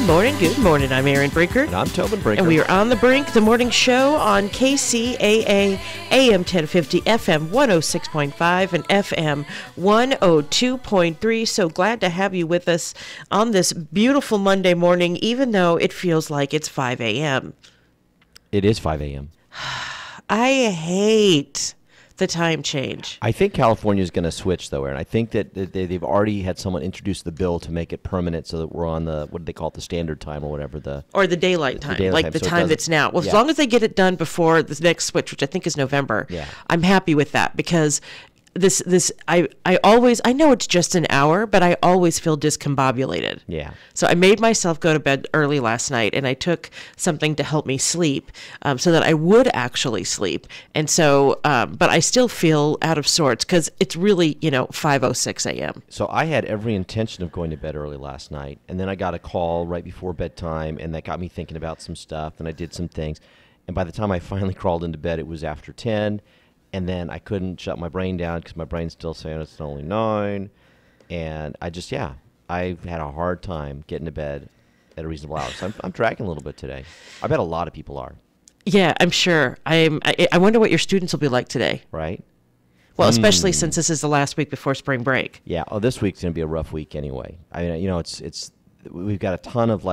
Good morning. I'm Aaron Brinker. And I'm Tobin Brinker. And we are on the Brink, the morning show on KCAA, AM 1050, FM 106.5, and FM 102.3. So glad to have you with us on this beautiful Monday morning, even though it feels like it's 5 a.m. It is 5 a.m. I hate the time change. I think California is going to switch, though, Aaron. I think that they've already had someone introduce the bill to make it permanent so that we're on the, what do they call it, the standard time or whatever. Or the daylight time, like the time that's now. Well, as long as they get it done before the next switch, which I think is November, I'm happy with that because I know it's just an hour, but I always feel discombobulated. Yeah. So I made myself go to bed early last night, and I took something to help me sleep, so that I would actually sleep. And so, but I still feel out of sorts because it's really, 5:06 a.m. So I had every intention of going to bed early last night, and then I got a call right before bedtime, and that got me thinking about some stuff, and I did some things. And by the time I finally crawled into bed, it was after 10. And then I couldn't shut my brain down because my brain's still saying it's only 9. And I've had a hard time getting to bed at a reasonable hour. So I'm dragging a little bit today. I bet a lot of people are. Yeah, I'm sure. I wonder what your students will be like today. Right? Well, especially since this is the last week before spring break. Yeah. Oh, this week's going to be a rough week anyway. I mean, we've got a ton of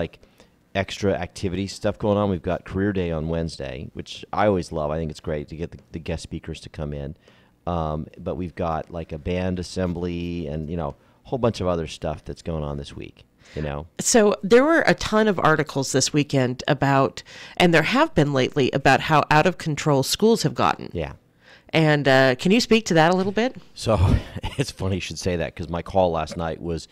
extra activity stuff going on. We've got Career Day on Wednesday, which I always love. I think it's great to get the guest speakers to come in. But we've got a band assembly and, a whole bunch of other stuff that's going on this week, So there were a ton of articles this weekend about, and there have been lately, about how out of control schools have gotten. Yeah. And can you speak to that a little bit? So it's funny you should say that because my call last night was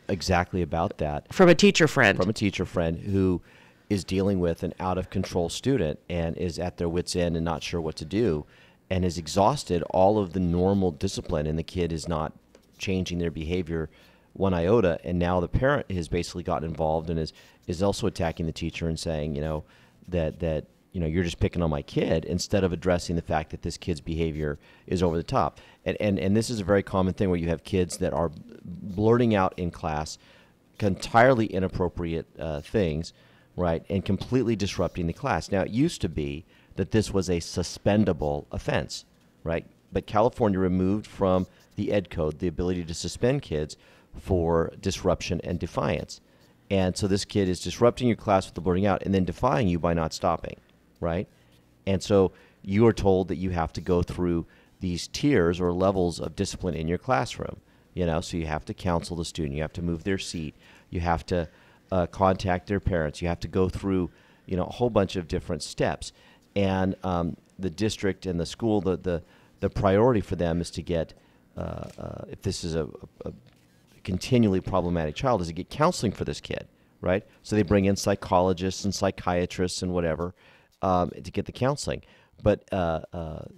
exactly about that. From a teacher friend. From a teacher friend who is dealing with an out-of-control student and is at their wits' end and not sure what to do and has exhausted all of the normal discipline, and the kid is not changing their behavior one iota, and now the parent has basically gotten involved and is also attacking the teacher and saying, that you're just picking on my kid instead of addressing the fact that this kid's behavior is over the top. And this is a very common thing where you have kids that are blurting out in class entirely inappropriate things, right, and completely disrupting the class. Now, it used to be that this was a suspendable offense, right? But California removed from the Ed Code the ability to suspend kids for disruption and defiance. And so this kid is disrupting your class with the blurting out and then defying you by not stopping, right? And so you are told that you have to go through these tiers or levels of discipline in your classroom, so you have to counsel the student, you have to move their seat, you have to contact their parents, you have to go through, a whole bunch of different steps. And the district and the school, the priority for them is to get, if this is a continually problematic child, is to get counseling for this kid, right? So they bring in psychologists and psychiatrists and whatever to get the counseling. But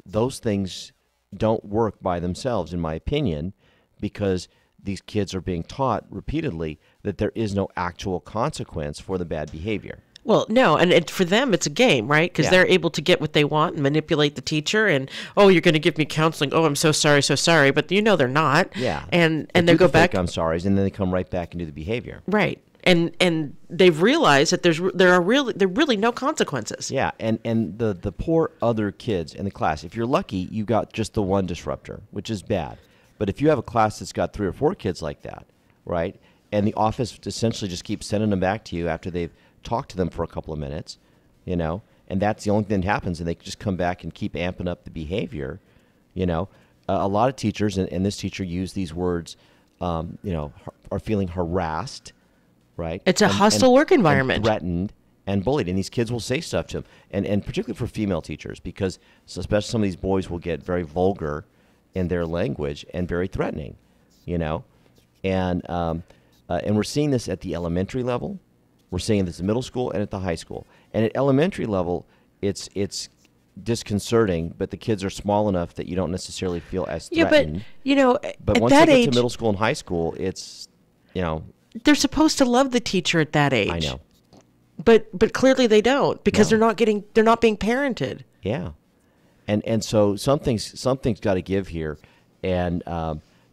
those things don't work by themselves, in my opinion, because these kids are being taught repeatedly that there is no actual consequence for the bad behavior. Well, no, and for them it's a game, right? Because they're able to get what they want and manipulate the teacher, and you're going to give me counseling. Oh, I'm so sorry, but they're not. Yeah, and they go back. I'm sorry, and then they come right back into the behavior. Right. And they've realized that there are really no consequences. Yeah, and the poor other kids in the class. If you're lucky, you got just the one disruptor, which is bad. But if you have a class that's got 3 or 4 kids like that, right, and the office essentially just keeps sending them back to you after they've talked to them for a couple of minutes, and that's the only thing that happens, and they just come back and keep amping up the behavior, a lot of teachers, and this teacher used these words, are feeling harassed. Right. It's a hostile work environment. And threatened and bullied. And these kids will say stuff to them. And particularly for female teachers, because especially some of these boys will get very vulgar in their language and very threatening, And we're seeing this at the elementary level. We're seeing this at middle school and at the high school. And at elementary level, it's disconcerting, but the kids are small enough that you don't necessarily feel as threatened. Yeah, but at once that they get age, to middle school and high school, it's, they're supposed to love the teacher at that age. I know. But clearly they don't, because they're not being parented. Yeah. And so something's got to give here. And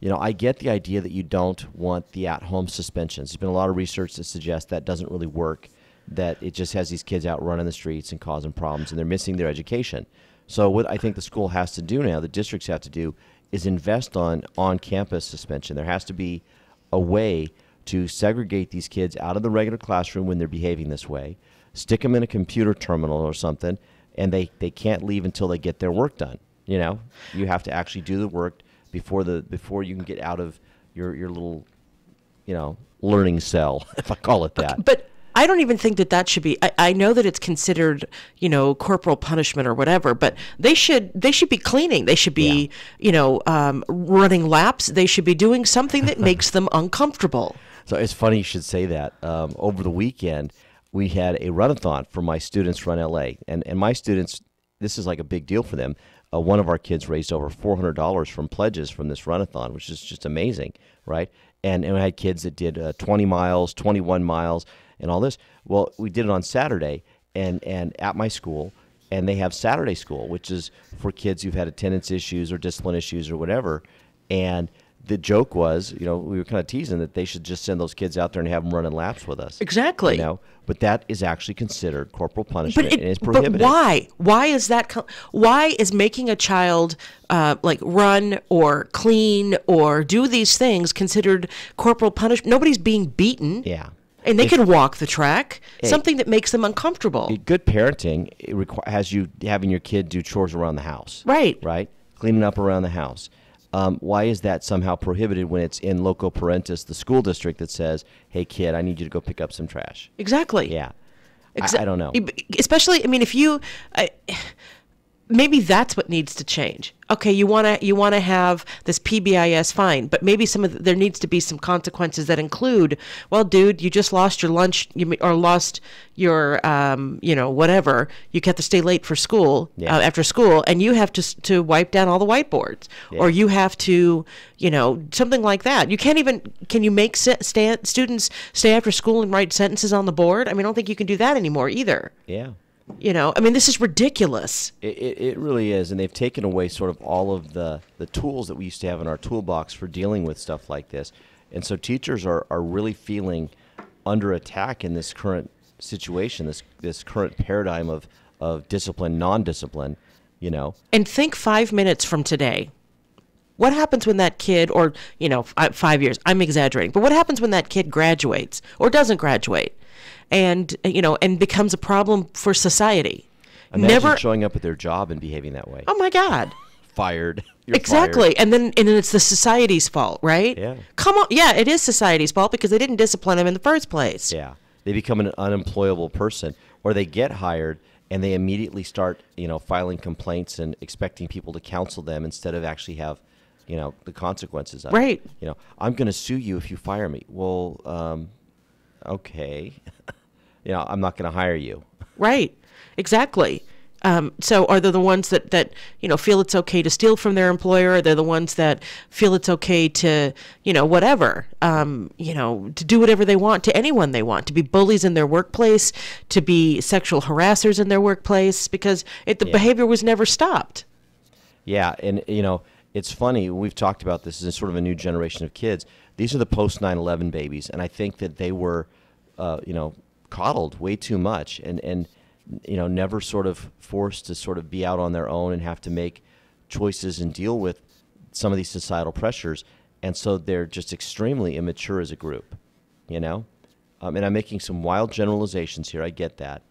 I get the idea that you don't want the at-home suspensions. There's been a lot of research that suggests that doesn't really work, that it just has these kids out running the streets and causing problems, and they're missing their education. So what I think the school has to do now, the districts have to do, is invest on-campus suspension. There has to be a way to segregate these kids out of the regular classroom when they're behaving this way, stick them in a computer terminal or something, and they can't leave until they get their work done. You have to actually do the work before you can get out of your little, learning cell, if I call it that. But I don't even think that should be. I know that it's considered, corporal punishment or whatever. But they should be cleaning. They should be, running laps. They should be doing something that makes them uncomfortable. So it's funny you should say that. Over the weekend, we had a runathon for my students Run LA, and my students, this is like a big deal for them. One of our kids raised over $400 from pledges from this runathon, which is just amazing, right? And we had kids that did 20 miles, 21 miles, and all this. Well, we did it on Saturday, and at my school, and they have Saturday school, which is for kids who've had attendance issues or discipline issues or whatever. And the joke was, we were kind of teasing that they should just send those kids out there and have them running laps with us. Exactly. But that is actually considered corporal punishment, and it's prohibited. But why? Why is that? Why is making a child run or clean or do these things considered corporal punishment? Nobody's being beaten. Yeah. And they can walk the track, something that makes them uncomfortable. Good parenting has you having your kid do chores around the house. Right. Right? Cleaning up around the house. Why is that somehow prohibited when it's in loco parentis, the school district that says, hey, kid, I need you to go pick up some trash? Exactly. Yeah. I don't know. Especially, if you... maybe that's what needs to change. Okay, you want to have this PBIS, fine, but maybe there needs to be some consequences that include, well, dude, you just lost your lunch, or lost your, whatever. You have to stay late for school, after school, and you have to wipe down all the whiteboards, or you have to, something like that. You can't even. Can you make students stay after school and write sentences on the board? I don't think you can do that anymore either. Yeah. This is ridiculous. It really is, and they've taken away sort of all of the tools that we used to have in our toolbox for dealing with stuff like this. And so teachers are really feeling under attack in this current situation, this current paradigm of discipline, non-discipline, And think 5 minutes from today. What happens when that kid, or, 5 years, I'm exaggerating, but what happens when that kid graduates or doesn't graduate? And and becomes a problem for society. Imagine showing up at their job and behaving that way. Oh my God! Fired. You're exactly, fired. and then it's the society's fault, right? Yeah. Come on, yeah, it is society's fault because they didn't discipline them in the first place. Yeah, they become an unemployable person, or they get hired and they immediately start, filing complaints and expecting people to counsel them instead of actually have, the consequences of right. it. I'm going to sue you if you fire me. Well, okay. I'm not going to hire you. Right. Exactly. So are they the ones that feel it's okay to steal from their employer? Are they the ones that feel it's okay to, whatever, to do whatever they want to anyone they want, to be bullies in their workplace, to be sexual harassers in their workplace, because the behavior was never stopped. Yeah. And, it's funny. We've talked about this as sort of a new generation of kids. These are the post 9/11 babies. And I think that they were, coddled way too much and never sort of forced to sort of be out on their own and have to make choices and deal with some of these societal pressures. And so they're just extremely immature as a group, and I'm making some wild generalizations here. I get that,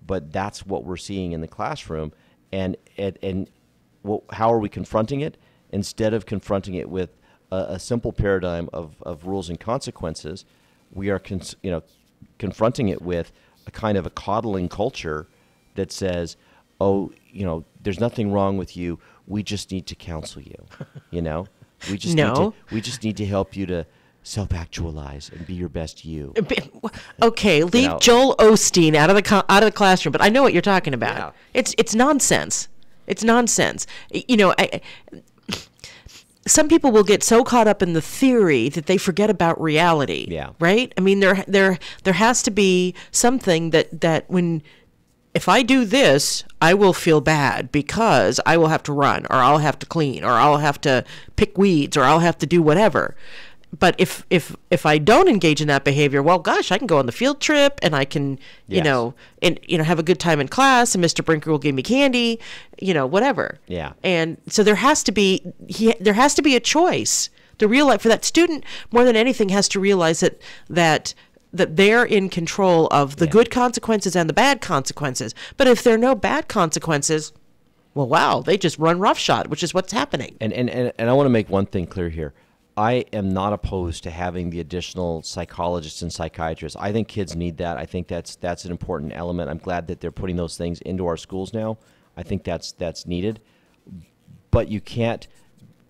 but that's what we're seeing in the classroom. And how are we confronting it? Instead of confronting it with a simple paradigm of rules and consequences, we are confronting it with a kind of a coddling culture that says, oh, there's nothing wrong with you. We just need to counsel you. We just we just need to help you to self-actualize and be your best you. Okay, leave Joel Osteen out of the classroom, but I know what you're talking about. Yeah. It's nonsense. It's nonsense. Some people will get so caught up in the theory that they forget about reality. Yeah. Right? There has to be something that when if I do this, I will feel bad because I will have to run, or I'll have to clean, or I'll have to pick weeds, or I'll have to do whatever. But if I don't engage in that behavior, well, gosh, I can go on the field trip and I can, Yes. have a good time in class, and Mr. Brinker will give me candy, whatever. Yeah. And so there has to be a choice to realize, for that student more than anything, has to realize that they're in control of the good consequences and the bad consequences. But if there are no bad consequences, well, wow, they just run roughshod, which is what's happening. And I want to make one thing clear here. I am not opposed to having the additional psychologists and psychiatrists. I think kids need that. I think that's an important element. I'm glad that they're putting those things into our schools now. I think that's needed. But you can't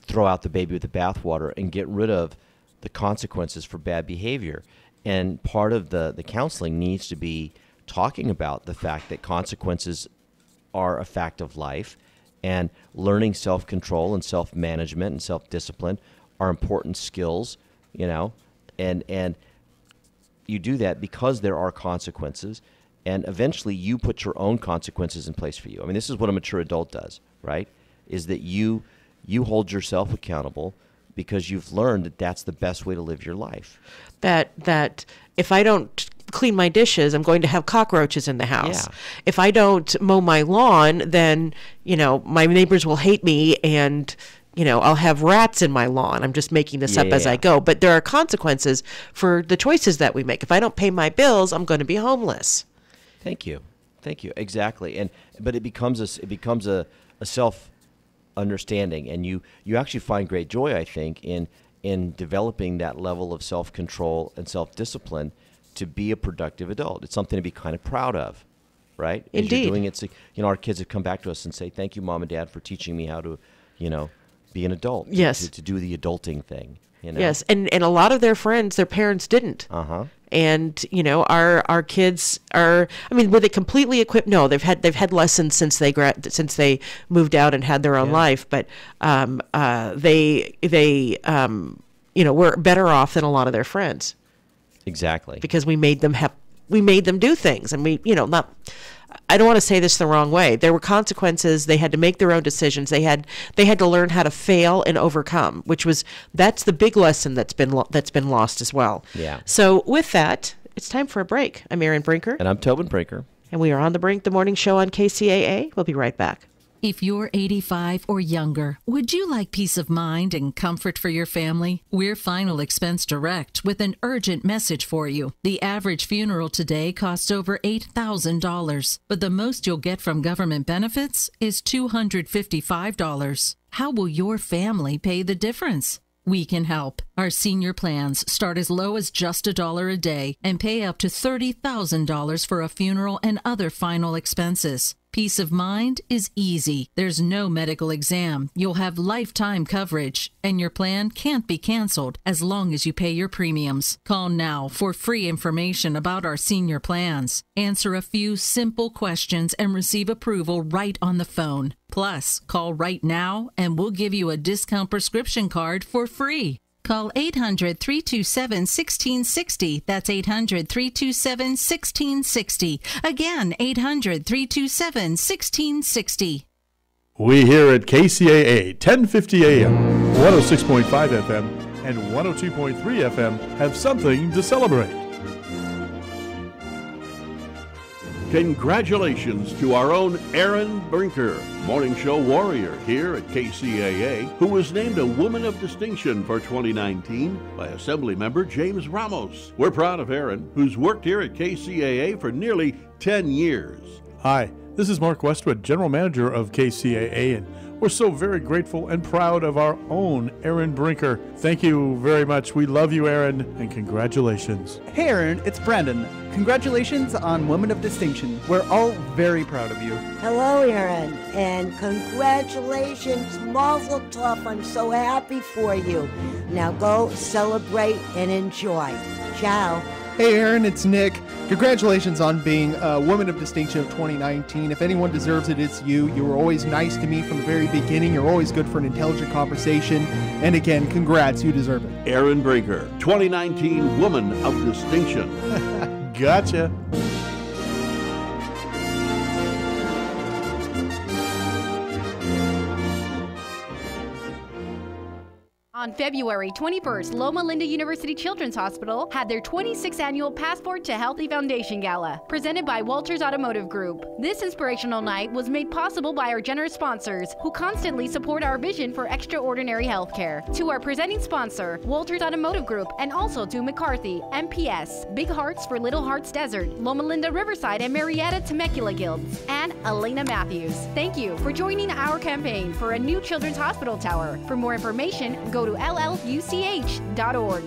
throw out the baby with the bathwater and get rid of the consequences for bad behavior. And part of the counseling needs to be talking about the fact that consequences are a fact of life, and learning self-control and self-management and self-discipline are important skills, and you do that because there are consequences, and eventually you put your own consequences in place for you. I mean, this is what a mature adult does, right? Is that you hold yourself accountable because you've learned that that's the best way to live your life. That if I don't clean my dishes, I'm going to have cockroaches in the house. Yeah. If I don't mow my lawn, then, my neighbors will hate me, and I'll have rats in my lawn. I'm just making this up as I go. But there are consequences for the choices that we make. If I don't pay my bills, I'm going to be homeless. Thank you. Exactly. But it becomes a self understanding, and you actually find great joy, I think, in developing that level of self-control and self-discipline to be a productive adult. It's something to be kind of proud of, right? As Indeed. you're doing it, our kids have come back to us and say, "Thank you, Mom and Dad, for teaching me how to, be an adult." Yes. To do the adulting thing. Yes, and a lot of their friends, their parents didn't. And our kids are. I mean, were they completely equipped? No, they've had lessons since they moved out and had their own life. But they were better off than a lot of their friends. Exactly. Because we made them do things, and I don't want to say this the wrong way. There were consequences. They had to make their own decisions. They had to learn how to fail and overcome, that's the big lesson that's been lost as well. Yeah. So with that, it's time for a break. I'm Erin Brinker. And I'm Tobin Brinker. And we are on The Brink, the morning show on KCAA. We'll be right back. If you're 85 or younger, would you like peace of mind and comfort for your family? We're Final Expense Direct with an urgent message for you. The average funeral today costs over $8,000, but the most you'll get from government benefits is $255. How will your family pay the difference? We can help. Our senior plans start as low as just $1 a day and pay up to $30,000 for a funeral and other final expenses. Peace of mind is easy. There's no medical exam. You'll have lifetime coverage, and your plan can't be canceled as long as you pay your premiums. Call now for free information about our senior plans. Answer a few simple questions and receive approval right on the phone. Plus, call right now and we'll give you a discount prescription card for free. Call 800-327-1660. That's 800-327-1660. Again, 800-327-1660. We here at KCAA 1050 AM, 106.5 FM, and 102.3 FM have something to celebrate. Congratulations to our own Erin Brinker, morning show warrior here at KCAA, who was named a Woman of Distinction for 2019 by Assemblymember James Ramos. We're proud of Erin, who's worked here at KCAA for nearly 10 years. Hi, this is Mark Westwood, General Manager of KCAA, and we're so very grateful and proud of our own Erin Brinker. Thank you very much. We love you, Erin, and congratulations. Hey, Erin, it's Brandon. Congratulations on Woman of Distinction. We're all very proud of you. Hello, Erin, and congratulations, Mazel Tov. I'm so happy for you. Now go celebrate and enjoy. Ciao. Hey, Erin, it's Nick. Congratulations on being a Woman of Distinction of 2019. If anyone deserves it, it's you. You were always nice to me from the very beginning. You're always good for an intelligent conversation. And again, congrats. You deserve it. Erin Brinker, 2019 Woman of Distinction. Gotcha. On February 21st, Loma Linda University Children's Hospital had their 26th annual Passport to Healthy Foundation Gala, presented by Walters Automotive Group. This inspirational night was made possible by our generous sponsors who constantly support our vision for extraordinary healthcare. To our presenting sponsor, Walters Automotive Group, and also to McCarthy, MPS, Big Hearts for Little Hearts Desert, Loma Linda Riverside and Marietta Temecula Guilds, and Elena Matthews. Thank you for joining our campaign for a new children's hospital tower. For more information, go to lluch.org.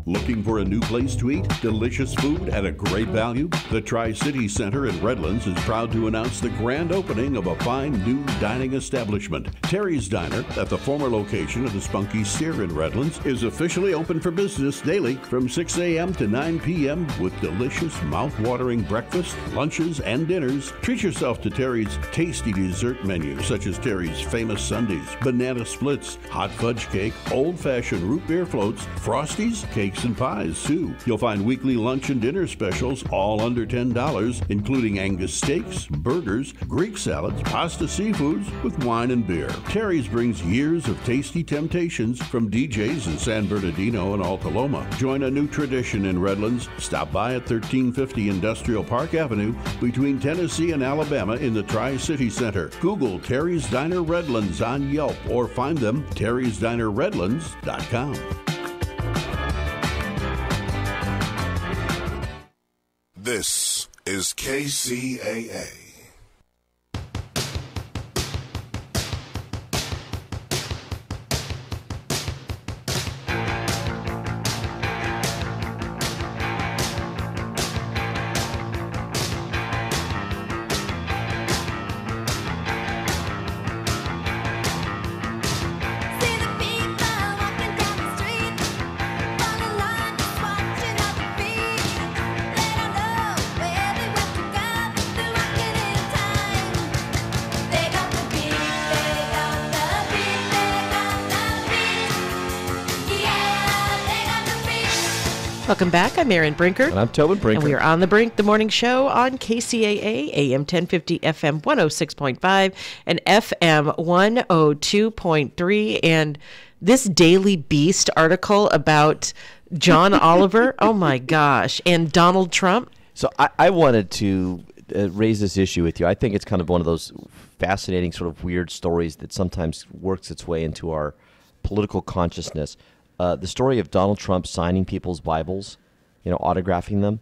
Looking for a new place to eat? Delicious food at a great value? The Tri-City Center in Redlands is proud to announce the grand opening of a fine new dining establishment. Terry's Diner, at the former location of the Spunky Steer in Redlands, is officially open for business daily from 6 a.m. to 9 p.m. with delicious, mouth-watering breakfast, lunches, and dinners. Treat yourself to Terry's tasty dessert menu, such as Terry's famous sundaes, banana splits, hot fudge cake, old-fashioned root beer floats, frosties, cakes, and pies, too. You'll find weekly lunch and dinner specials, all under $10, including Angus steaks, burgers, Greek salads, pasta seafoods with wine and beer. Terry's brings years of tasty temptations from DJs in San Bernardino and Alta Loma. Join a new tradition in Redlands. Stop by at 1350 Industrial Park Avenue between Tennessee and Alabama in the Tri-City Center. Google Terry's Diner Redlands on Yelp or find them terrysdinerredlands.com. This is KCAA. Welcome back. I'm Erin Brinker. And I'm Tobin Brinker. And we are on the Brink, the morning show on KCAA, AM 1050, FM 106.5, and FM 102.3. And this Daily Beast article about John Oliver, oh my gosh, and Donald Trump. So I wanted to raise this issue with you. I think it's kind of one of those fascinating sort of weird stories that sometimes works its way into our political consciousness. The story of Donald Trump signing people's Bibles, autographing them.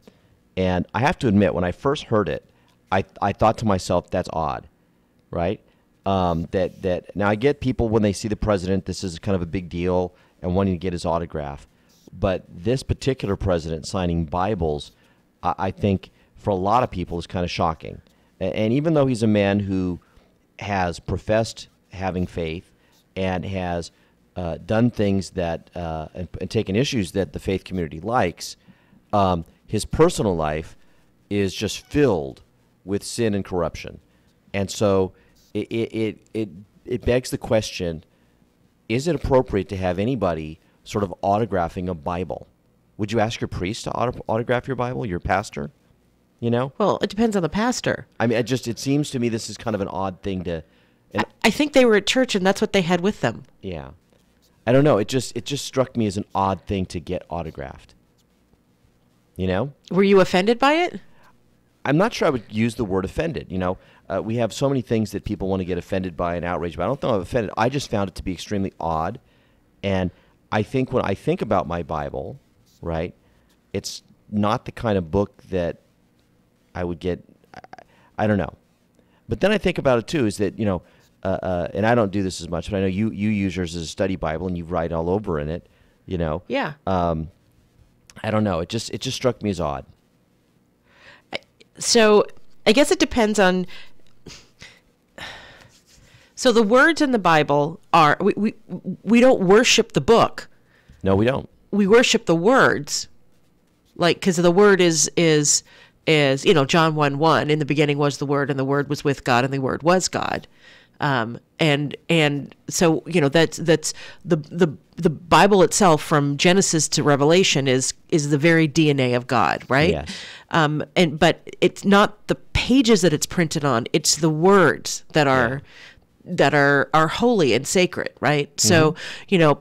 And I have to admit, when I first heard it, I thought to myself, that's odd, right? That now I get people when they see the president, this is kind of a big deal and wanting to get his autograph. But this particular president signing Bibles, I think for a lot of people is kind of shocking. And even though he's a man who has professed having faith and has done things that and taken issues that the faith community likes, his personal life is just filled with sin and corruption, and so it begs the question: is it appropriate to have anybody sort of autographing a Bible? Would you ask your priest to autograph your Bible, your pastor? Well, it depends on the pastor. I mean, it seems to me this is kind of an odd thing to. I think they were at church, and that's what they had with them. Yeah. I don't know. It just struck me as an odd thing to get autographed. Were you offended by it? I'm not sure I would use the word offended. We have so many things that people want to get offended by and outraged by. I don't think I'm offended. I just found it to be extremely odd. And I think when I think about my Bible, right, it's not the kind of book that I would get. I don't know. But then I think about it, too, is that, and I don't do this as much, but I know you use yours as a study Bible and you write all over in it, Yeah. I don't know. It just struck me as odd. So I guess it depends on. So the words in the Bible are we don't worship the book. No, we don't. We worship the words, because the word is John 1:1. In the beginning was the Word, and the Word was with God, and the Word was God. And so that's the Bible itself from Genesis to Revelation is the very DNA of God, right? Yes. But it's not the pages that it's printed on; it's the words that are that are holy and sacred, right? So,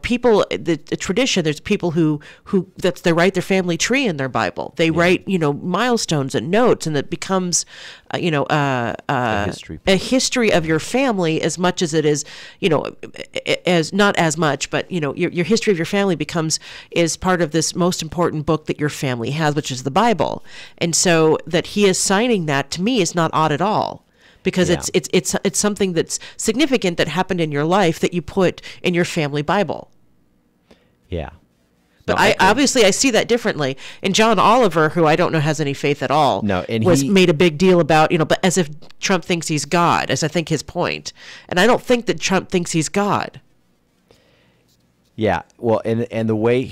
people, the tradition, there's people who they write their family tree in their Bible. They write, milestones and notes, and it becomes, a history of your family as much as it is, as not as much, but, your history of your family is part of this most important book that your family has, which is the Bible. And so that he is signing that, to me, is not odd at all. Because it's something that's significant that happened in your life that you put in your family Bible. Yeah. But I see that differently. And John Oliver, who I don't know has any faith at all, made a big deal about, but as if Trump thinks he's God, as I think his point. And I don't think that Trump thinks he's God. Yeah. Well, and the way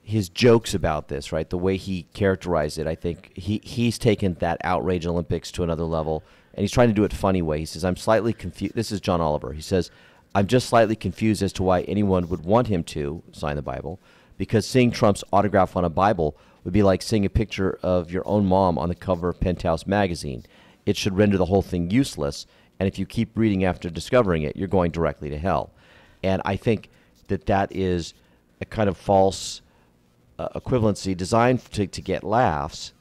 his jokes about this, right? The way he characterized it, I think he's taken that outrage Olympics to another level, and he's trying to do it funny way. He says, "I'm slightly confused." This is John Oliver. He says, "I'm just slightly confused as to why anyone would want him to sign the Bible, because seeing Trump's autograph on a Bible would be like seeing a picture of your own mom on the cover of Penthouse magazine. It should render the whole thing useless, and if you keep reading after discovering it, you're going directly to hell." And I think that is a kind of false equivalency designed to get laughs,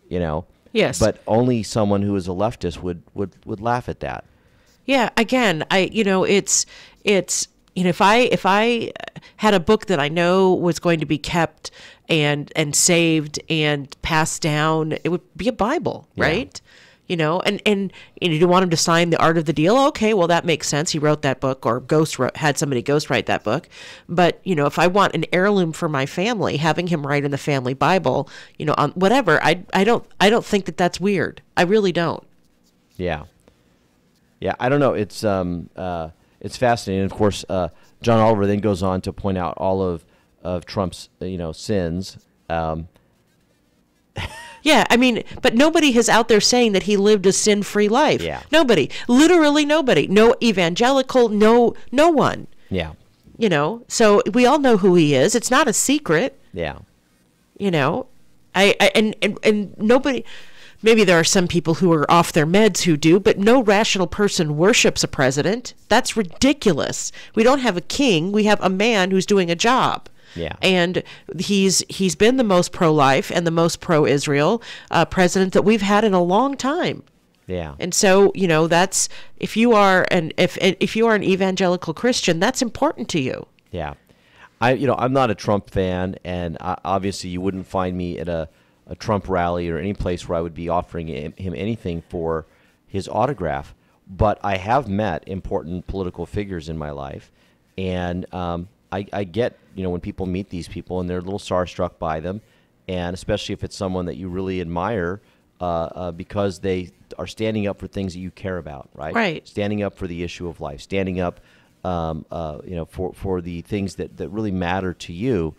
Yes. But only someone who is a leftist would laugh at that. Yeah. Again, if I had a book that I know was going to be kept and saved and passed down, it would be a Bible, right? And you want him to sign The Art of the Deal? Okay, well, that makes sense. He wrote that book, or had somebody ghostwrite that book. But, if I want an heirloom for my family, having him write in the family Bible, on whatever, I don't think that that's weird. I really don't. Yeah. Yeah, I don't know. It's fascinating. Of course, John Oliver then goes on to point out all of Trump's, sins. Yeah, but nobody is out there saying that he lived a sin-free life. Yeah. Nobody. Literally nobody. No evangelical, no one. Yeah. So we all know who he is. It's not a secret. Yeah. And nobody, maybe there are some people who are off their meds who do, but no rational person worships a president. That's ridiculous. We don't have a king. We have a man who's doing a job. Yeah. And he's been the most pro-life and the most pro-Israel president that we've had in a long time. Yeah. And so, that's if you are an evangelical Christian, that's important to you. Yeah. I'm not a Trump fan, and obviously you wouldn't find me at a Trump rally or any place where I would be offering him anything for his autograph. But I have met important political figures in my life, and I get, when people meet these people and they're a little starstruck by them, and especially if it's someone that you really admire because they are standing up for things that you care about, right? Right. Standing up for the issue of life, standing up, for the things that really matter to you.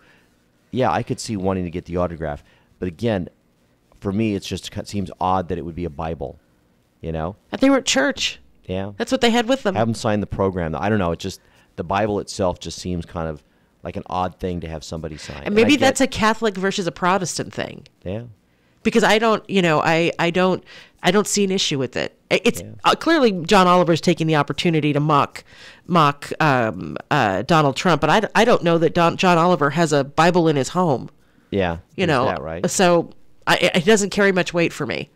Yeah, I could see wanting to get the autograph. But again, for me, it seems odd that it would be a Bible, They were at church. Yeah. That's what they had with them. Have them sign the program. I don't know. It just, the Bible itself just seems kind of like an odd thing to have somebody sign. And maybe that's a Catholic versus a Protestant thing. Yeah. Because I don't see an issue with it. It's clearly John Oliver's taking the opportunity to mock Donald Trump, but I don't know that John Oliver has a Bible in his home. Yeah. Is that right? So it doesn't carry much weight for me.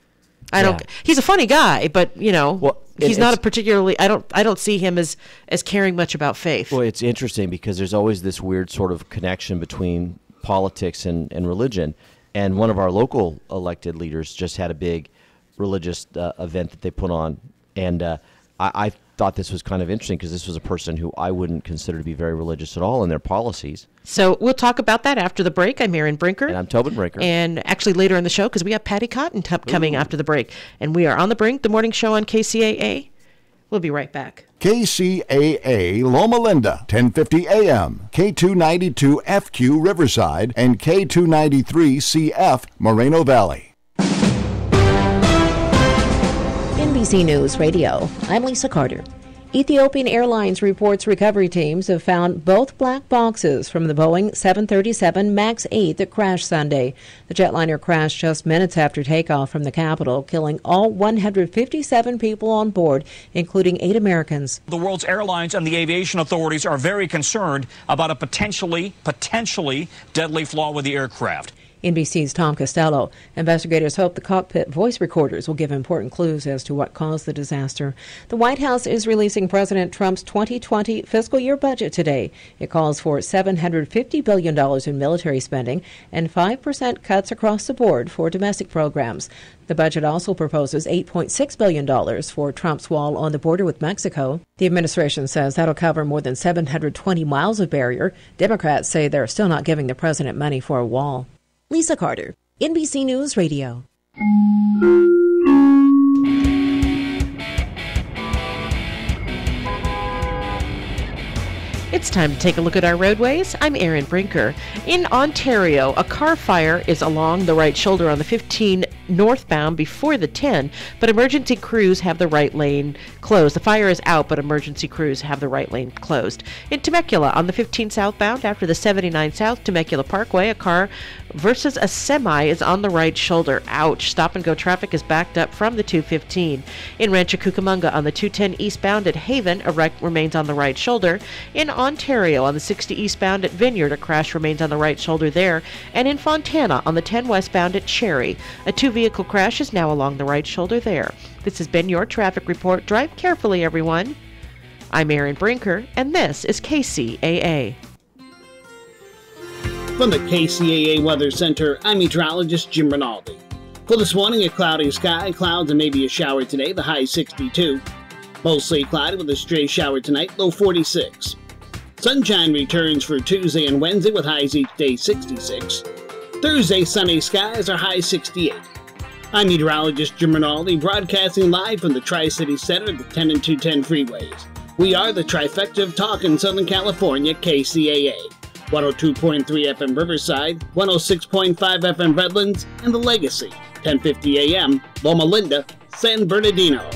He's a funny guy, but he's not a particularly. I don't see him as caring much about faith. Well, it's interesting because there's always this weird sort of connection between politics and religion. And one of our local elected leaders just had a big religious event that they put on, and I thought this was kind of interesting because this was a person who I wouldn't consider to be very religious at all in their policies. So we'll talk about that after the break. I'm Erin Brinker. And I'm Tobin Brinker. And actually later in the show, because we have Patty Cotton coming after the break. And we are on the Brink, the morning show on KCAA. We'll be right back. KCAA Loma Linda, 1050 AM, K292 FQ Riverside, and K293 CF Moreno Valley. NBC News Radio, I'm Lisa Carter. Ethiopian Airlines reports recovery teams have found both black boxes from the Boeing 737 MAX 8 that crashed Sunday. The jetliner crashed just minutes after takeoff from the capital, killing all 157 people on board, including 8 Americans. The world's airlines and the aviation authorities are very concerned about a potentially deadly flaw with the aircraft. NBC's Tom Costello. Investigators hope the cockpit voice recorders will give important clues as to what caused the disaster. The White House is releasing President Trump's 2020 fiscal year budget today. It calls for $750 billion in military spending and 5% cuts across the board for domestic programs. The budget also proposes $8.6 billion for Trump's wall on the border with Mexico. The administration says that'll cover more than 720 miles of barrier. Democrats say they're still not giving the president money for a wall. Lisa Carter, NBC News Radio. It's time to take a look at our roadways. I'm Erin Brinker. In Ontario, a car fire is along the right shoulder on the 15 northbound before the 10, but emergency crews have the right lane closed. The fire is out, but emergency crews have the right lane closed. In Temecula, on the 15 southbound after the 79 South Temecula Parkway, a car versus a semi is on the right shoulder. Ouch. Stop-and-go traffic is backed up from the 215. In Rancho Cucamonga, on the 210 eastbound at Haven, a wreck remains on the right shoulder. In Ontario, on the 60 eastbound at Vineyard, a crash remains on the right shoulder there. And in Fontana, on the 10 westbound at Cherry, a two-vehicle crash is now along the right shoulder there. This has been your traffic report. Drive carefully, everyone. I'm Erin Brinker, and this is KCAA. From the KCAA Weather Center, I'm meteorologist Jim Rinaldi. For this morning, a cloudy sky, clouds and maybe a shower today, the high 62. Mostly cloudy with a stray shower tonight, low 46. Sunshine returns for Tuesday and Wednesday with highs each day 66. Thursday, sunny skies are high 68. I'm meteorologist Jim Rinaldi, broadcasting live from the Tri-City Center at the 10 and 210 freeways. We are the trifecta of talk in Southern California, KCAA. 102.3 FM Riverside, 106.5 FM Redlands, and The Legacy, 1050 AM, Loma Linda, San Bernardino.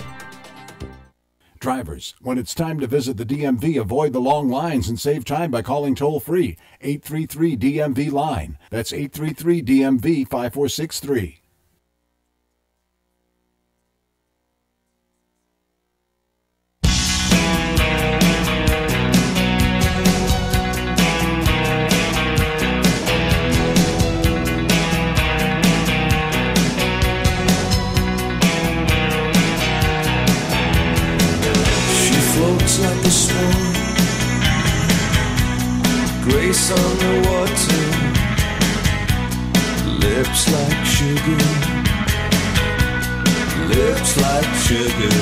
Drivers, when it's time to visit the DMV, avoid the long lines and save time by calling toll-free 833-DMV-LINE. That's 833-DMV-5463. Like a swan, grace on the water, lips like sugar, lips like sugar.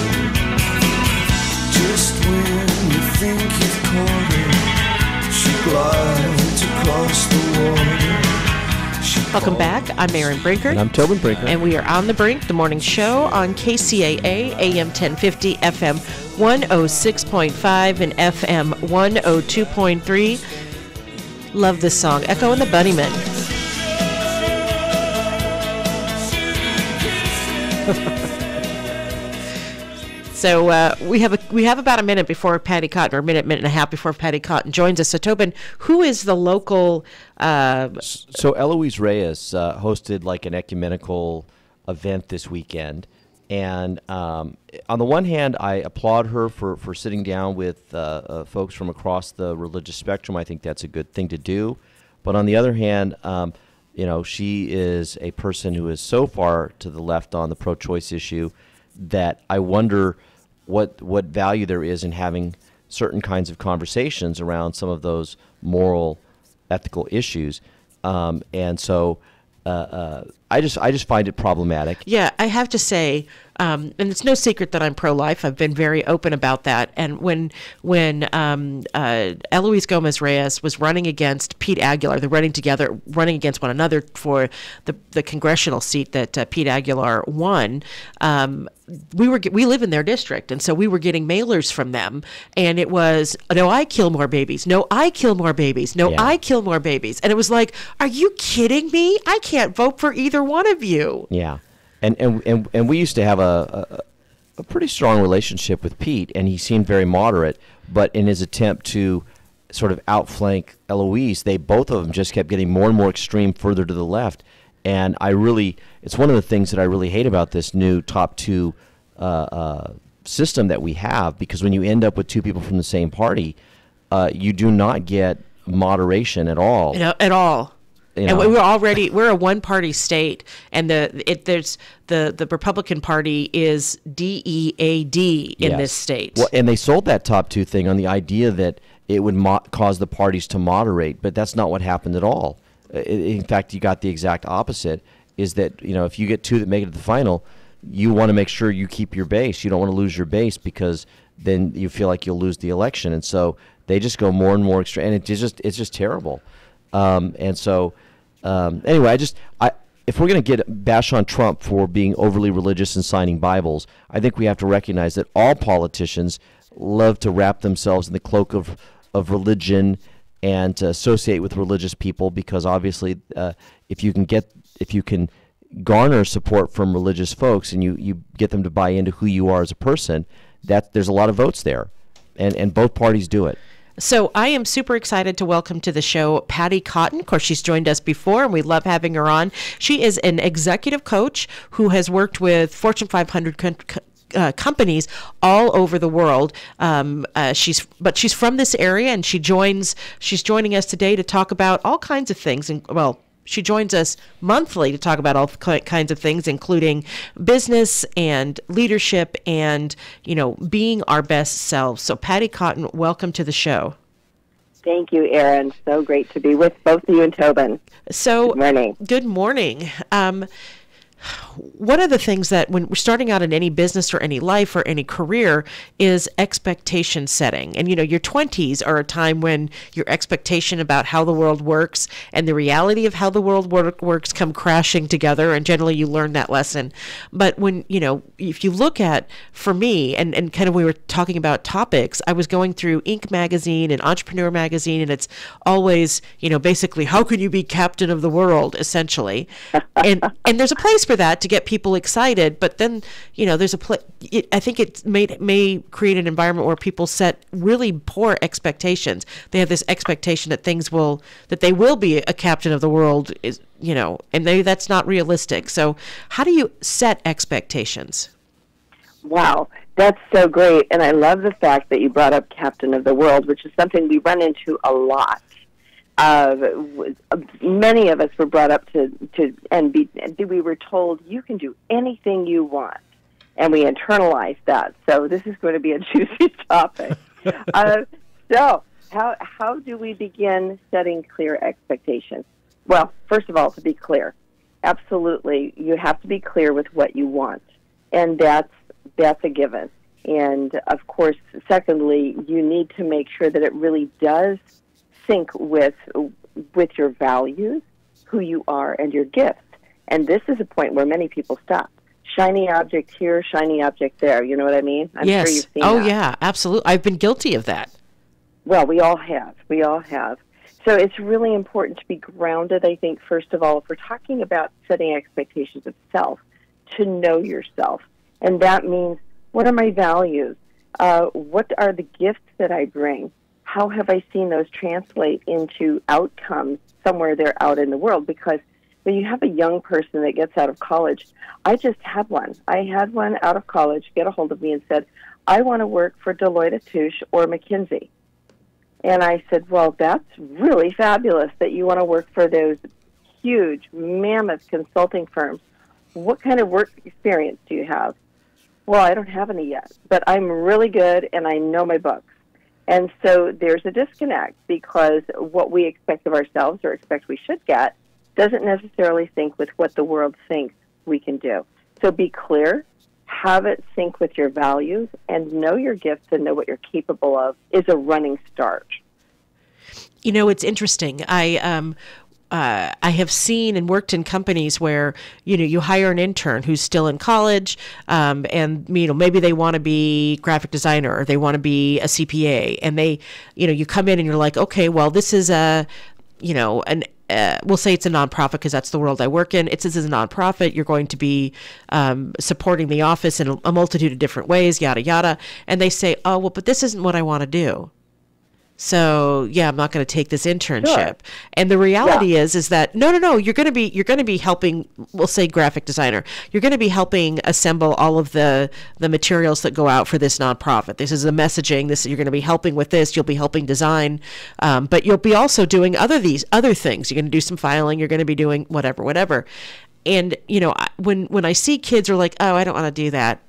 Just when you think you've caught her, she glides across the water. Welcome back. I'm Erin Brinker. And I'm Tobin Brinker. And we are on the brink, the morning show on KCAA, AM 1050, FM 106.5, and FM 102.3. Love this song. Echo and the Bunnymen. So we have about a minute before Patty Cotton, or a minute and a half before Patty Cotton joins us. So Tobin, who is the local? So Eloise Reyes hosted like an ecumenical event this weekend, and on the one hand, I applaud her for sitting down with folks from across the religious spectrum. I think that's a good thing to do. But on the other hand, she is a person who is so far to the left on the pro-choice issue that I wonder what value there is in having certain kinds of conversations around some of those moral, ethical issues, and so I just find it problematic. Yeah, I have to say, and it's no secret that I'm pro-life. I've been very open about that. And when Eloise Gomez Reyes was running against Pete Aguilar, they're running against one another for the congressional seat that Pete Aguilar won. We live in their district, and so we were getting mailers from them, and it was, no, I kill more babies. No, I kill more babies. No, yeah. I kill more babies. And it was like, are you kidding me? I can't vote for either one of you. Yeah. And we used to have a a pretty strong relationship with Pete, and he seemed very moderate. But in his attempt to sort of outflank Eloise, both of them just kept getting more and more extreme further to the left. And it's one of the things that I really hate about this new top two system that we have, because when you end up with two people from the same party, you do not get moderation at all. At all. And we're a one-party state, and there's the Republican Party is DEAD in this state. Well, and they sold that top two thing on the idea that it would cause the parties to moderate, but that's not what happened at all. In fact, you got the exact opposite. Is that if you get two that make it to the final, you want to make sure you keep your base. You don't want to lose your base, because then you feel like you'll lose the election, and so they just go more and more extreme, and it's just terrible. And so, anyway, if we're going to bash on Trump for being overly religious and signing Bibles, I think we have to recognize that all politicians love to wrap themselves in the cloak of religion and to associate with religious people, because obviously, if you can garner support from religious folks and you get them to buy into who you are as a person, there's a lot of votes there, and both parties do it. So I am super excited to welcome to the show Patty Cotton. Of course, she's joined us before, and we love having her on. She is an executive coach who has worked with Fortune 500 companies all over the world. She's from this area, and she's joining us today to talk about all kinds of things. And she joins us monthly to talk about all kinds of things, including business and leadership and, being our best selves. So Patty Cotton, welcome to the show. Thank you, Erin. So great to be with both of you and Tobin. So, good morning. Good morning. One of the things that when we're starting out in any business or any life or any career is expectation setting. And, your 20s are a time when your expectation about how the world works and the reality of how the world works come crashing together. And generally you learn that lesson. But when, if you look at, for me, and kind of we were talking about topics, I was going through Inc. magazine and Entrepreneur magazine, and it's always, basically, how can you be captain of the world, essentially. And there's a place for that to get people excited, but then there's I think it may create an environment where people set really poor expectations. They have this expectation that they will be a captain of the world, and that's not realistic. So how do you set expectations? Wow, that's so great, and I love the fact that you brought up captain of the world, which is something we run into a lot. Many of us were brought up we were told you can do anything you want, and we internalized that. So this is going to be a juicy topic. So how do we begin setting clear expectations? Well, first of all, to be clear, absolutely, you have to be clear with what you want, and that's a given. And of course, secondly, you need to make sure that it really does sync with your values, who you are, and your gifts. And this is a point where many people stop. Shiny object here, shiny object there. You know what I mean? I'm yes. sure you've seen that. Yeah, absolutely. I've been guilty of that. Well, we all have. So it's really important to be grounded, I think, first of all, if we're talking about setting expectations of self, to know yourself. And that means, what are my values? What are the gifts that I bring? How have I seen those translate into outcomes somewhere they're out in the world? Because when you have a young person that gets out of college, I just had one. I had one out of college get a hold of me and said, I want to work for Deloitte & Touche or McKinsey. And I said, well, that's really fabulous that you want to work for those huge, mammoth consulting firms. What kind of work experience do you have? Well, I don't have any yet, but I'm really good and I know my books. And so there's a disconnect, because what we expect of ourselves or expect we should get doesn't necessarily sync with what the world thinks we can do. So be clear, have it sync with your values, and know your gifts and know what you're capable of is a running start. It's interesting. I have seen and worked in companies where, you hire an intern who's still in college, and, maybe they want to be graphic designer or they want to be a CPA, and they, you come in and you're like, okay, well, this is an we'll say it's a nonprofit because that's the world I work in. It says it's a nonprofit. You're going to be supporting the office in a multitude of different ways, yada, yada. And they say, oh, well, but this isn't what I want to do. So yeah, I'm not going to take this internship. Sure. And the reality is that no, you're going to be helping. We'll say graphic designer. You're going to be helping assemble all of the materials that go out for this nonprofit. This is the messaging. You're going to be helping with this. You'll be helping design, but you'll be also doing other things. You're going to do some filing. You're going to be doing whatever. And when I see kids are like, oh, I don't want to do that.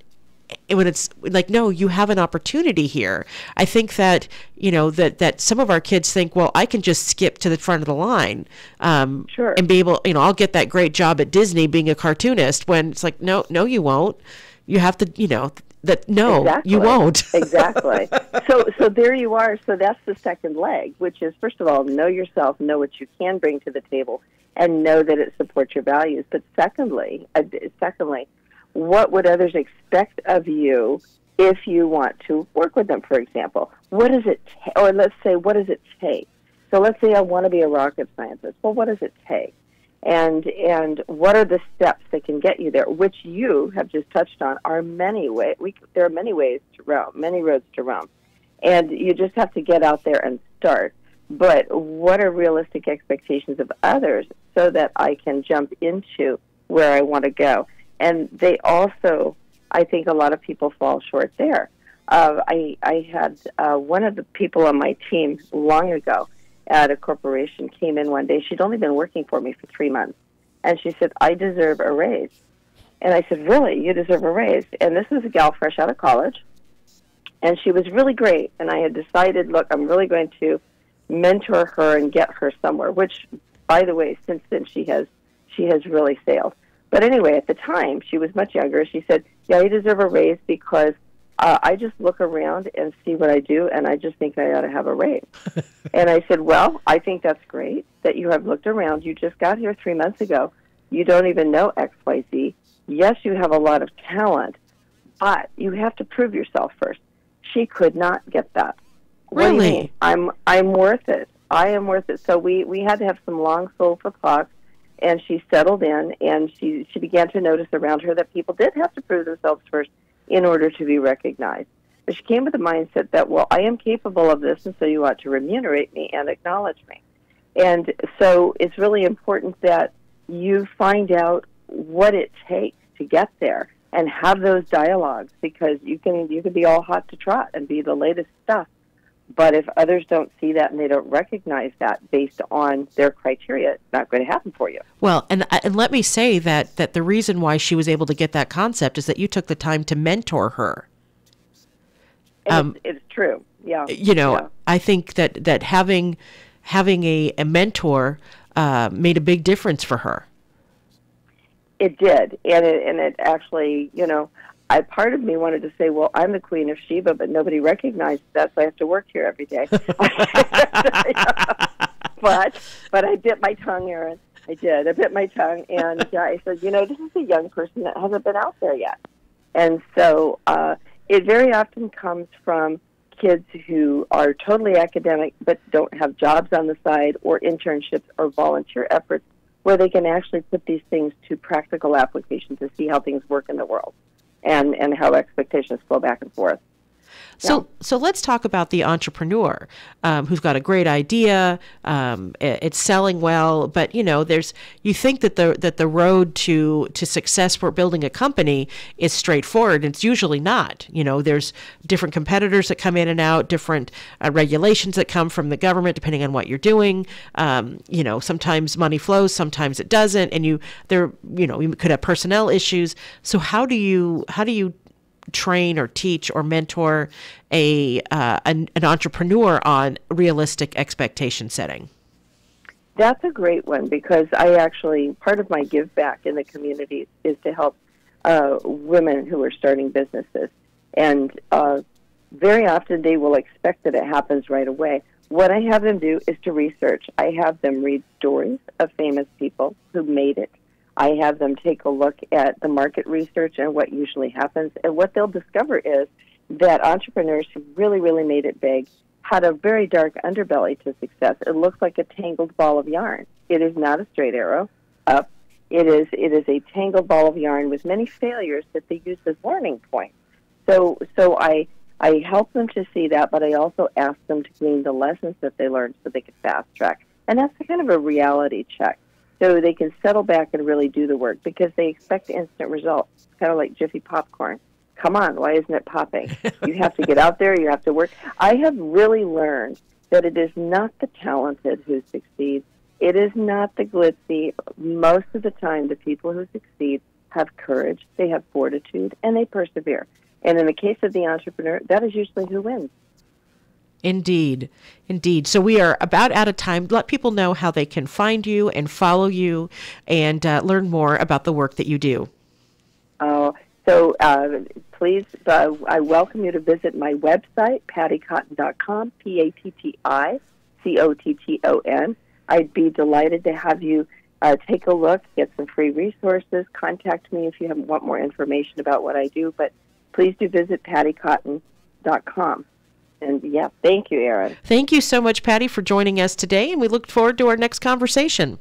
And when it's like, no, you have an opportunity here. I think that, that some of our kids think, well, I can just skip to the front of the line sure. and be able, I'll get that great job at Disney being a cartoonist, when it's like, no, you won't. You have to, exactly. You won't. Exactly. So there you are. So that's the second leg, which is, first of all, know yourself, know what you can bring to the table, and know that it supports your values. But secondly, what would others expect of you if you want to work with them, for example? What does it or let's say, what does it take? So let's say I want to be a rocket scientist. Well, what does it take? And what are the steps that can get you there, which you have just touched on, are many ways. There are many ways to roam, many roads to roam. And you just have to get out there and start. But what are realistic expectations of others so that I can jump into where I want to go? And they also, I think a lot of people fall short there. I had one of the people on my team long ago at a corporation came in one day. She'd only been working for me for 3 months. And she said, I deserve a raise. And I said, really? You deserve a raise? And this was a gal fresh out of college. And she was really great. And I had decided, look, I'm really going to mentor her and get her somewhere, which, by the way, since then she has really sailed. But anyway, at the time, she was much younger. She said, yeah, you deserve a raise because I just look around and see what I do, and I just think I ought to have a raise. And I said, well, I think that's great that you have looked around. You just got here 3 months ago. You don't even know XYZ. Yes, you have a lot of talent, but you have to prove yourself first. She could not get that. Really? What do you mean? I'm worth it. I am worth it. So we had to have some long soulful talks. And she settled in, and she began to notice around her that people did have to prove themselves first in order to be recognized. But she came with the mindset that, well, I am capable of this, and so you ought to remunerate me and acknowledge me. And so it's really important that you find out what it takes to get there and have those dialogues, because you can be all hot to trot and be the latest stuff. But if others don't see that and they don't recognize that based on their criteria, it's not going to happen for you. Well, and let me say that the reason why she was able to get that concept is that you took the time to mentor her. It's true. Yeah. I think that having a mentor made a big difference for her. It did, and it actually, part of me wanted to say, well, I'm the Queen of Sheba, but nobody recognized that, so I have to work here every day. But I bit my tongue, Erin. I did. I bit my tongue, and I said, this is a young person that hasn't been out there yet. And so it very often comes from kids who are totally academic but don't have jobs on the side or internships or volunteer efforts where they can actually put these things to practical application to see how things work in the world. And how expectations flow back and forth. So let's talk about the entrepreneur who's got a great idea. It's selling well, but you think that the road to success for building a company is straightforward. It's usually not. There's different competitors that come in and out, different regulations that come from the government depending on what you're doing. Sometimes money flows, sometimes it doesn't, and you could have personnel issues. So how do you train or teach or mentor an entrepreneur on realistic expectation setting? That's a great one, because part of my give back in the community is to help women who are starting businesses. And very often they will expect that it happens right away. What I have them do is to research. I have them read stories of famous people who made it. I have them take a look at the market research and what usually happens. And what they'll discover is that entrepreneurs who really, really made it big had a very dark underbelly to success. It looks like a tangled ball of yarn. It is not a straight arrow up. It is a tangled ball of yarn with many failures that they use as learning points. So I help them to see that, but I also ask them to glean the lessons that they learned so they can fast track. And that's kind of a reality check. So they can settle back and really do the work because they expect instant results. It's kind of like Jiffy popcorn. Come on, why isn't it popping? You have to get out there, you have to work. I have really learned that it is not the talented who succeed. It is not the glitzy. Most of the time, the people who succeed have courage, they have fortitude, and they persevere. And in the case of the entrepreneur, that is usually who wins. Indeed. Indeed. So we are about out of time. Let people know how they can find you and follow you and learn more about the work that you do. So please, I welcome you to visit my website, pattycotton.com, PATTICOTTON. I'd be delighted to have you take a look, get some free resources, contact me if you want more information about what I do, but please do visit pattycotton.com. And yeah, thank you, Erin. Thank you so much, Patty, for joining us today, and we look forward to our next conversation.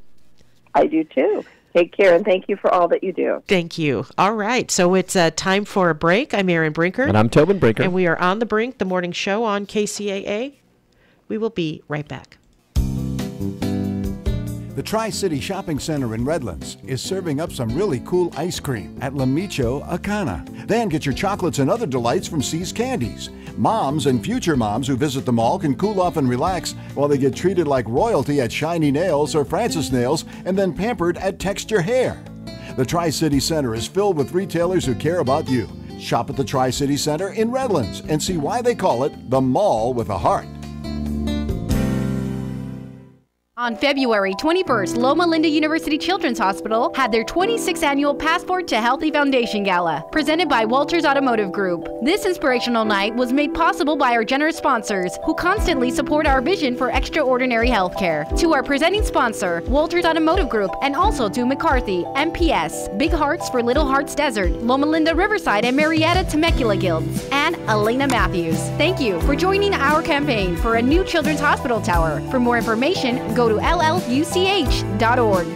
I do too. Take care, and thank you for all that you do. Thank you. All right, so it's time for a break. I'm Erin Brinker. And I'm Tobin Brinker. And we are on the Brink, the morning show on KCAA. We will be right back. The Tri-City Shopping Center in Redlands is serving up some really cool ice cream at La Micho Acana. Then get your chocolates and other delights from C's Candies. Moms and future moms who visit the mall can cool off and relax while they get treated like royalty at Shiny Nails or Francis Nails and then pampered at Texture Hair. The Tri-City Center is filled with retailers who care about you. Shop at the Tri-City Center in Redlands and see why they call it the mall with a heart. On February 21st, Loma Linda University Children's Hospital had their 26th annual Passport to Healthy Foundation Gala, presented by Walters Automotive Group. This inspirational night was made possible by our generous sponsors, who constantly support our vision for extraordinary healthcare. To our presenting sponsor, Walters Automotive Group, and also to McCarthy, MPS, Big Hearts for Little Hearts Desert, Loma Linda Riverside and Marietta Temecula Guilds, and Elena Matthews. Thank you for joining our campaign for a new children's hospital tower. For more information, go to lluch.org.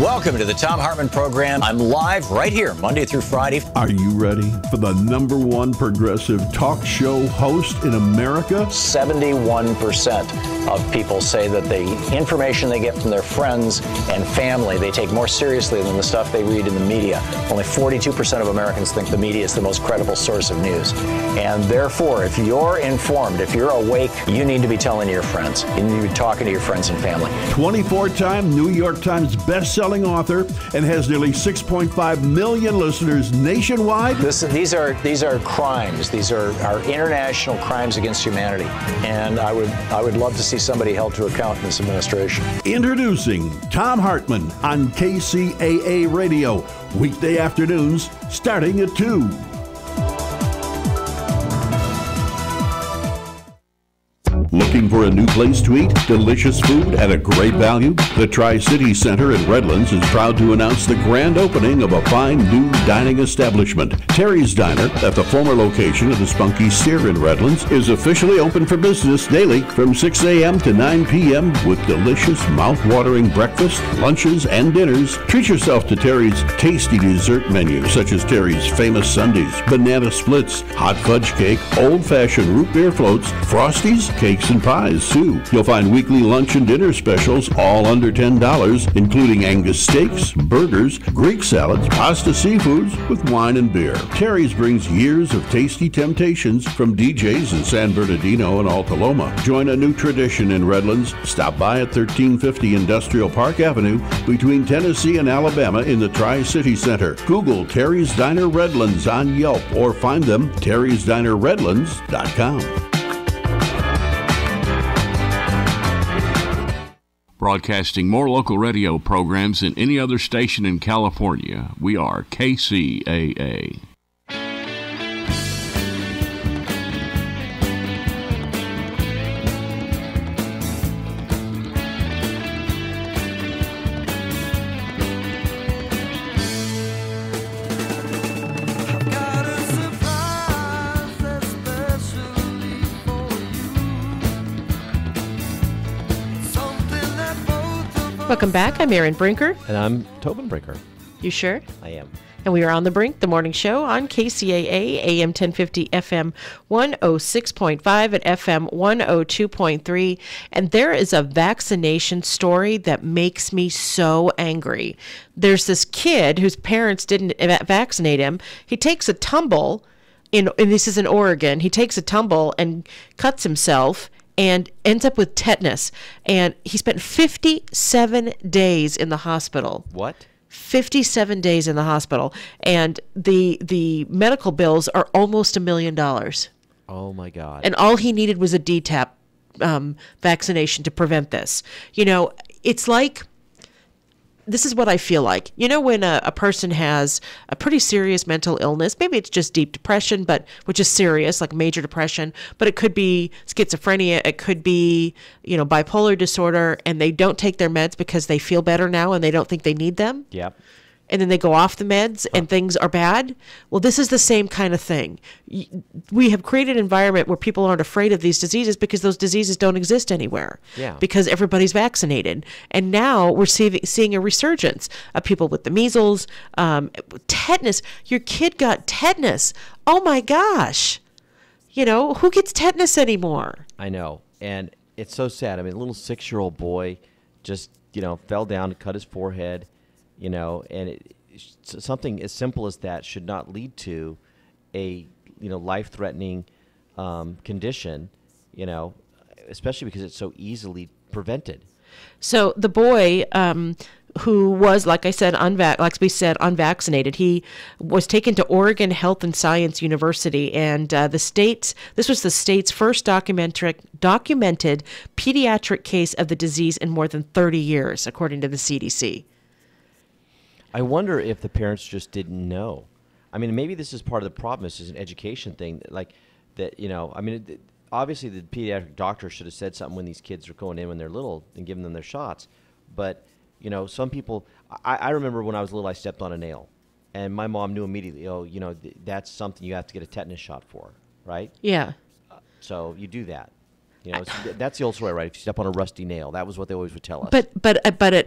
Welcome to the Tom Hartman Program. I'm live right here, Monday through Friday. Are you ready for the #1 progressive talk show host in America? 71% of people say that the information they get from their friends and family they take more seriously than the stuff they read in the media. Only 42% of Americans think the media is the most credible source of news. And therefore, if you're informed, if you're awake, you need to be telling your friends. You need to be talking to your friends and family. 24-time New York Times bestselling author and has nearly 6.5 million listeners nationwide. These are crimes. These are international crimes against humanity. And I would love to see somebody held to account in this administration. Introducing Tom Hartman on KCAA Radio, weekday afternoons starting at 2. Looking for a new place to eat delicious food at a great value? The Tri-City Center in Redlands is proud to announce the grand opening of a fine new dining establishment. Terry's Diner, at the former location of the Spunky Steer in Redlands, is officially open for business daily from 6 a.m. to 9 p.m. with delicious, mouth-watering breakfast, lunches, and dinners. Treat yourself to Terry's tasty dessert menu, such as Terry's famous sundaes, banana splits, hot fudge cake, old-fashioned root beer floats, frosties, cakes, and pies, too. You'll find weekly lunch and dinner specials all under $10, including Angus steaks, burgers, Greek salads, pasta seafoods with wine and beer. Terry's brings years of tasty temptations from DJs in San Bernardino and Alta Loma. Join a new tradition in Redlands. Stop by at 1350 Industrial Park Avenue between Tennessee and Alabama in the Tri-City Center. Google Terry's Diner Redlands on Yelp or find them terrysdinerredlands.com. Broadcasting more local radio programs than any other station in California. We are KCAA. Welcome back. I'm Erin Brinker. And I'm Tobin Brinker. You sure? I am. And we are on The Brink, the morning show on KCAA, AM 1050, FM 106.5 at FM 102.3. And there is a vaccination story that makes me so angry. There's this kid whose parents didn't vaccinate him. He takes a tumble, and this is in Oregon. He takes a tumble and cuts himself and ends up with tetanus. And he spent 57 days in the hospital. What? 57 days in the hospital, and the medical bills are almost $1 million. Oh my God! And all he needed was a DTaP vaccination to prevent this. You know, it's like, this is what I feel like. You know, when a person has a pretty serious mental illness, maybe it's just deep depression, but which is serious, like major depression, but it could be schizophrenia, it could be, you know, bipolar disorder, and they don't take their meds because they feel better now and they don't think they need them. Yep. And then they go off the meds and things are bad. Well, this is the same kind of thing. We have created an environment where people aren't afraid of these diseases because those diseases don't exist anywhere. Yeah. Because everybody's vaccinated. And now we're seeing a resurgence of people with the measles, tetanus. Your kid got tetanus. Oh my gosh. You know, who gets tetanus anymore? I know. And it's so sad. I mean, a little 6-year-old boy just, you know, fell down and cut his forehead. You know, and something as simple as that should not lead to a, you know, life-threatening condition, you know, especially because it's so easily prevented. So the boy who was, like I said, unvaccinated, he was taken to Oregon Health and Science University, and this was the state's first documented pediatric case of the disease in more than 30 years, according to the CDC. I wonder if the parents just didn't know. I mean, maybe this is part of the problem. This is an education thing, like that. You know, I mean, obviously the pediatric doctor should have said something when these kids are going in when they're little and giving them their shots. But you know, some people. I remember when I was little, I stepped on a nail, and my mom knew immediately. Oh, you know, that's something you have to get a tetanus shot for, right? Yeah. So you do that. You know, that's the old story, right? If you step on a rusty nail, that was what they always would tell us. But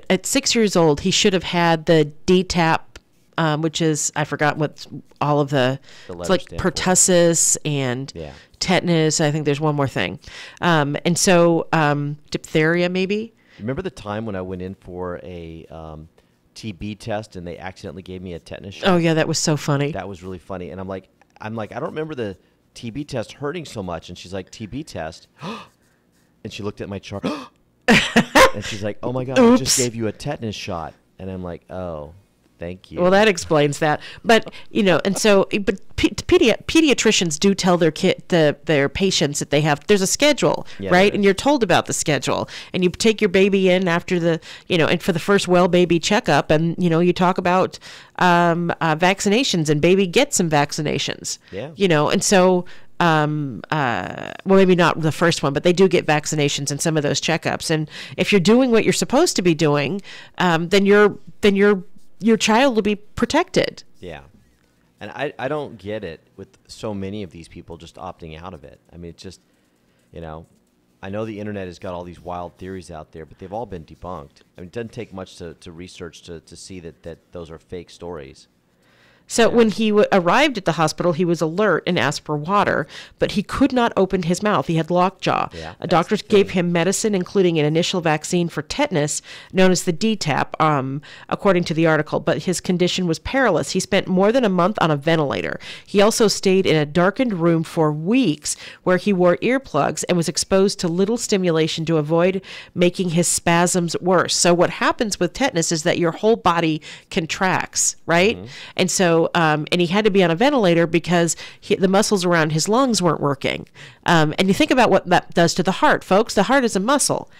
at 6 years old, he should have had the DTaP, which is, I forgot what all of it's like pertussis and tetanus. I think there's one more thing, and so diphtheria maybe. Remember the time when I went in for a TB test and they accidentally gave me a tetanus shot? Oh yeah, that was so funny. That was really funny, and I'm like, I don't remember the TB test hurting so much. And she's like, TB test? And she looked at my chart. And she's like, oh my God, I just gave you a tetanus shot. And I'm like, oh, thank you. Well, that explains that. But, you know, and so, but pediatricians do tell their their patients that they have, there's a schedule, right? And you're told about the schedule. And you take your baby in after the, you know, and for the first well baby checkup, and, you know, you talk about vaccinations, and baby gets some vaccinations. Yeah. You know, and so, well, maybe not the first one, but they do get vaccinations in some of those checkups. And if you're doing what you're supposed to be doing, then your child will be protected. Yeah. And I don't get it with so many of these people just opting out of it. I mean, it's just, you know, I know the internet has got all these wild theories out there, but they've all been debunked. I mean, it doesn't take much to research to see that those are fake stories. So when he arrived at the hospital, he was alert and asked for water, but he could not open his mouth. He had lockjaw. Yeah, Doctors gave him medicine, including an initial vaccine for tetanus, known as the DTaP, according to the article, but his condition was perilous. He spent more than a month on a ventilator. He also stayed in a darkened room for weeks where he wore earplugs and was exposed to little stimulation to avoid making his spasms worse. So what happens with tetanus is that your whole body contracts, right? Mm-hmm. And so and he had to be on a ventilator because the muscles around his lungs weren't working. And you think about what that does to the heart, folks. The heart is a muscle.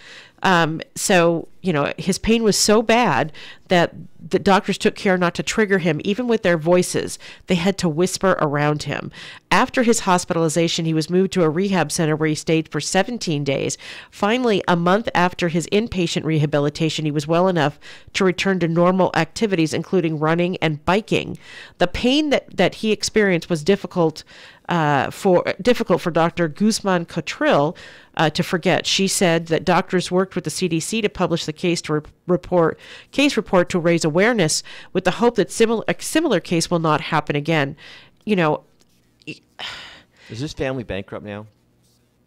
So, you know, his pain was so bad that the doctors took care not to trigger him, even with their voices. They had to whisper around him. After his hospitalization, he was moved to a rehab center where he stayed for 17 days. Finally, a month after his inpatient rehabilitation, he was well enough to return to normal activities, including running and biking. The pain that he experienced was difficult for Dr. Guzman Cotril, to forget. She said that doctors worked with the CDC to publish the case report to raise awareness with the hope that a similar case will not happen again. Is this family bankrupt now?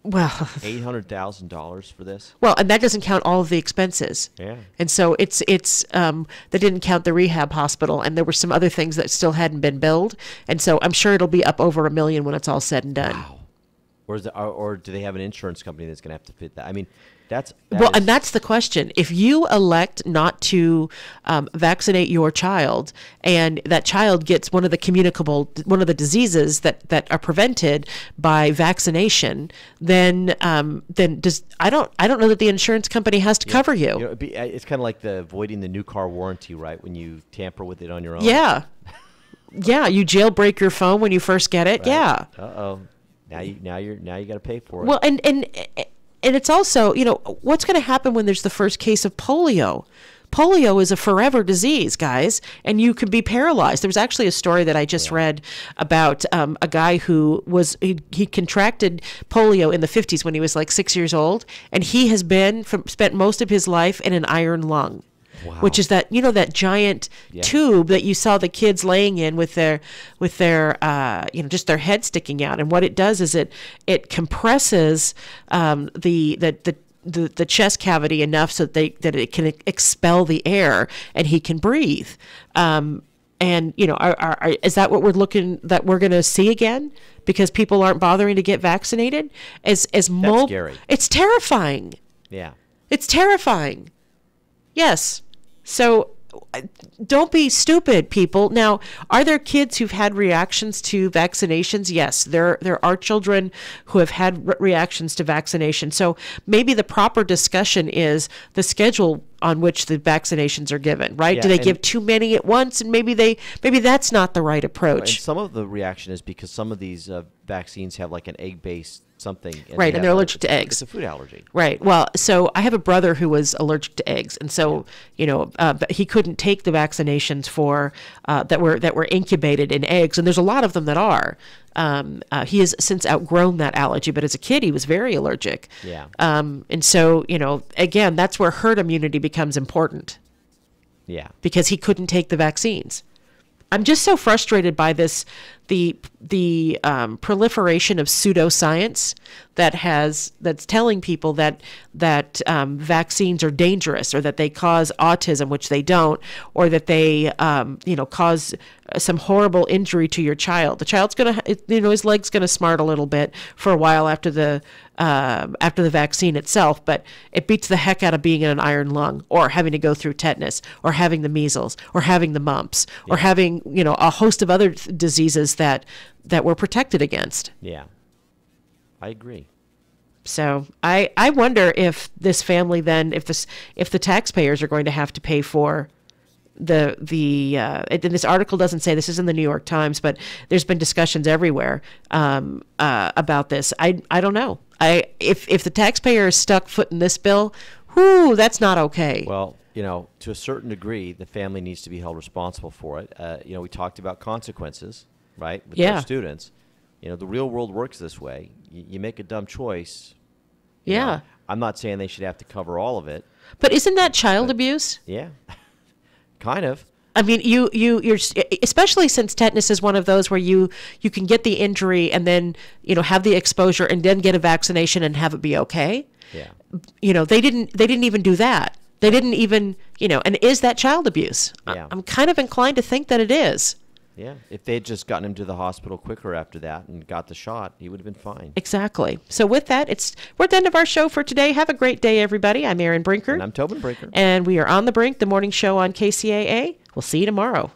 Well, $800,000 for this. Well, and that doesn't count all of the expenses. Yeah. And so it's they didn't count the rehab hospital, and there were some other things that still hadn't been billed. And so I'm sure it'll be up over $1 million when it's all said and done. Wow. Or do they have an insurance company that's going to have to fit that? I mean, and that's the question. If you elect not to vaccinate your child, and that child gets one of the diseases that are prevented by vaccination, then I don't know that the insurance company has to cover you. It's kind of like avoiding the new car warranty, right? When you tamper with it on your own. Yeah, yeah. You jailbreak your phone when you first get it. Right. Yeah. Now you got to pay for it. Well, and it's also, what's going to happen when there's the first case of polio? Polio is a forever disease, guys, and you could be paralyzed. There was actually a story that I just read about a guy who he contracted polio in the 50s when he was like 6 years old, and he has spent most of his life in an iron lung. Wow. Which is that that giant tube that you saw the kids laying in with their just their head sticking out, and what it does is it compresses the chest cavity enough so that it can expel the air and he can breathe. And is that what we're going to see again? Because people aren't bothering to get vaccinated? That's scary. It's terrifying. Yeah. It's terrifying. Yes. So don't be stupid, people. Now, are there kids who've had reactions to vaccinations? Yes, there are children who have had reactions to vaccination. So maybe the proper discussion is the schedule on which the vaccinations are given, right? Yeah, do they give too many at once? And maybe that's not the right approach. And some of the reaction is because some of these vaccines have like an egg-based something. Right, and they're allergic to eggs. It's a food allergy. Right. Well, so I have a brother who was allergic to eggs, and so but he couldn't take the vaccinations for that were incubated in eggs, and there's a lot of them that are. He has since outgrown that allergy, but as a kid he was very allergic. Yeah. And so again, that's where herd immunity becomes important. Yeah. Because he couldn't take the vaccines. I'm just so frustrated by the proliferation of pseudoscience that's telling people that vaccines are dangerous, or that they cause autism, which they don't, or that they cause some horrible injury to your child. The child's his leg's gonna smart a little bit for a while after the vaccine itself, but it beats the heck out of being in an iron lung, or having to go through tetanus, or having the measles, or having the mumps, or having a host of other diseases that we're protected against. Yeah, I agree. So I wonder if this family then, if the taxpayers are going to have to pay for and this article doesn't say, this is in the New York Times, but there's been discussions everywhere about this. I don't know. If the taxpayer is stuck footing this bill, that's not okay. Well, to a certain degree, the family needs to be held responsible for it. We talked about consequences, right, with our students. The real world works this way. You make a dumb choice. Yeah. I'm not saying they should have to cover all of it. But isn't that child abuse? Yeah. Kind of. I mean, you're especially since tetanus is one of those where you can get the injury and then have the exposure and then get a vaccination and have it be okay. Yeah. They didn't even do that. They didn't even and is that child abuse? Yeah. I'm kind of inclined to think that it is. Yeah. If they had just gotten him to the hospital quicker after that and got the shot, he would have been fine. Exactly. So with that, we're at the end of our show for today. Have a great day, everybody. I'm Erin Brinker. And I'm Tobin Brinker. And we are On the Brink, the morning show on KCAA. We'll see you tomorrow.